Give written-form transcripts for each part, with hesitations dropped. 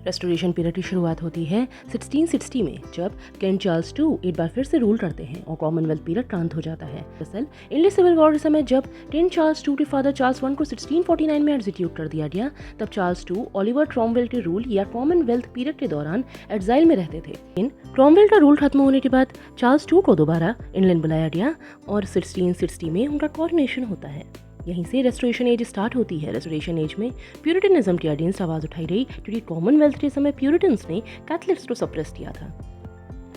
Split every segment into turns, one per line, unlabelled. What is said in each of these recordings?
Restoration period की शुरुआत होती है 1660 में, जब किंग चार्ल्स II एक बार फिर से रूल करते हैं और कॉमनवेल्थ पीरियड क्रांत हो जाता है। दरअसल इंग्लिश सिविल वॉर के समय जब किंग चार्ल्स II के फादर चार्ल्स I को 1649 में एग्जीक्यूट कर दिया गया, तब चार्ल्स II ओलिवर क्रॉमवेल के रूल या कॉमनवेल्थ पीरियड के दौरान एक्साइल में रहते थे। इन क्रॉमवेल का रूल खत्म होने के बाद चार्ल्स II को दोबारा इंग्लैंड बुलाया गया और 1660 में उनका कॉरोनेशन होता है। यहीं से रेस्टोरेशन एज स्टार्ट होती है। रेस्टोरेशन एज में प्यूरिटनिज्म के अगेंस्ट आवाज उठाई गई, क्योंकि कॉमनवेल्थ के समय प्यूरिटन्स ने कैथलिक्स को सप्रेस किया था।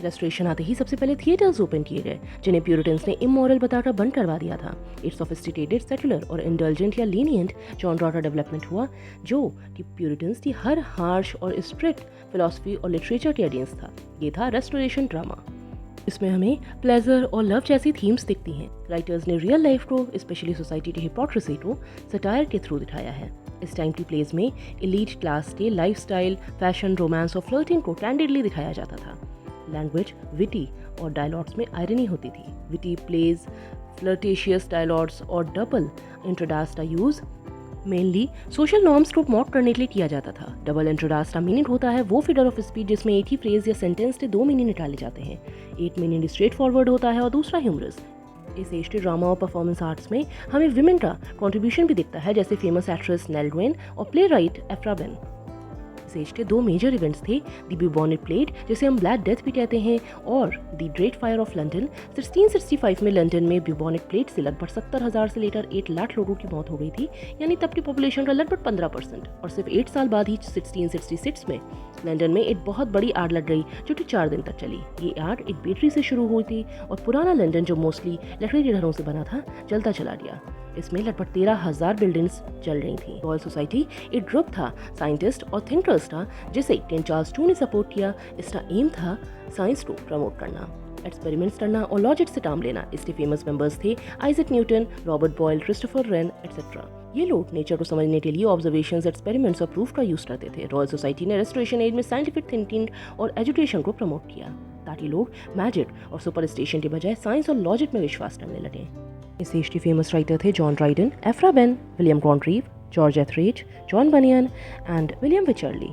रेस्टोरेशन आते ही सबसे पहले थिएटर्स ओपन किए गए, जिन्हें प्यूरिटन्स ने इमोरल बताकर बंद करवा दिया था। एक सोफिस्टिकेटेड, सेकुलर और इंडल्जेंट या लीनियंट जॉनरा का डेवलपमेंट हुआ, जो कि प्यूरिटन्स की हर हार्श और स्ट्रिक्ट फिलॉसफी और लिटरेचर के अगेंस्ट था। ये था रेस्टोरेशन ड्रामा। इसमें हमें प्लेजर और लव जैसी थीम्स दिखती हैं। राइटर्स ने रियल लाइफ को, स्पेशली सोसाइटी की हिपोक्रेसी को सटायर के थ्रू दिखाया है। इस टाइम की प्लेज में एलीट क्लास के लाइफस्टाइल, फैशन, रोमांस और फ्लर्टिंग को कैंडिडली दिखाया जाता था। लैंग्वेज विटी और डायलॉग्स में आयरनी होती थी। विटी प्लेज, फ्लर्टेशियस डायलॉग्स और डबल इंट्रोडास का यूज मेनली सोशल नॉर्म्स को मॉक करने के लिए किया जाता था। डबल इंट्रोडास का मीनिंग होता है वो फिगर ऑफ स्पीच जिसमें एक ही फ्रेज या सेंटेंस के दो मीनिंग निकाले जाते हैं। एक मीनिंग स्ट्रेट फॉरवर्ड होता है और दूसरा ह्यूमरस। इस एज के ड्रामा और परफॉर्मेंस आर्ट्स में हमें विमेन का कंट्रीब्यूशन भी दिखता है, जैसे फेमस एक्ट्रेस नेल ग्वेन और प्ले राइट एफ्रा बेन। इस एज के दो मेजर इवेंट्स थे, द ब्यूबॉनिक प्लेग, जिसे हम ब्लैक डेथ भी कहते हैं, और the great fire of London. 1665 में लंदन में ब्यूबॉनिक प्लेग से लगभग 70,000 से लेकर 1 लाख लोगों की मौत हो गई थी, यानी तब की पॉपुलेशन का लगभग 15%। और सिर्फ 8 साल बाद ही 1666 में लंदन में एक बहुत बड़ी आग लग गई, जो कि 4 दिन तक चली। ये आग एक बैटरी से शुरू हुई थी और पुराना लंदन, जो मोस्टली लकड़ी के घरों से बना था, जलता चला गया। इसमें लगभग 13,000 बिल्डिंग्स जल रही थी। रॉयल सोसाइटी एक ग्रुप था साइंटिस्ट और थिंकर्स का, जिसे किंग चार्ल्स II ने सपोर्ट किया। इसका एम था साइंस को प्रमोट करना, एक्सपेरिमेंट्स करना और लॉजिक से काम लेना। इसके फेमस मेंबर्स थे Isaac Newton, Robert Boyle, Christopher Wren etcetera. ये लोग नेचर को समझने के लिए ऑब्जर्वेशंस, एक्सपेरिमेंट्स और प्रूफ का यूज करते थे। रॉयल सोसाइटी ने रेस्टोरेशन एज में साइंटिफिक थिंकिंग और एजुकेशन को प्रमोट किया, ताकि लोग मैजिक और सुपरस्टिशन के बजाय साइंस और लॉजिक में विश्वास करने लगे। इस एज के फेमस राइटर थे John Dryden, Aphra Behn, William Congreve, George Etherege, John Bunyan and William विचर्ली।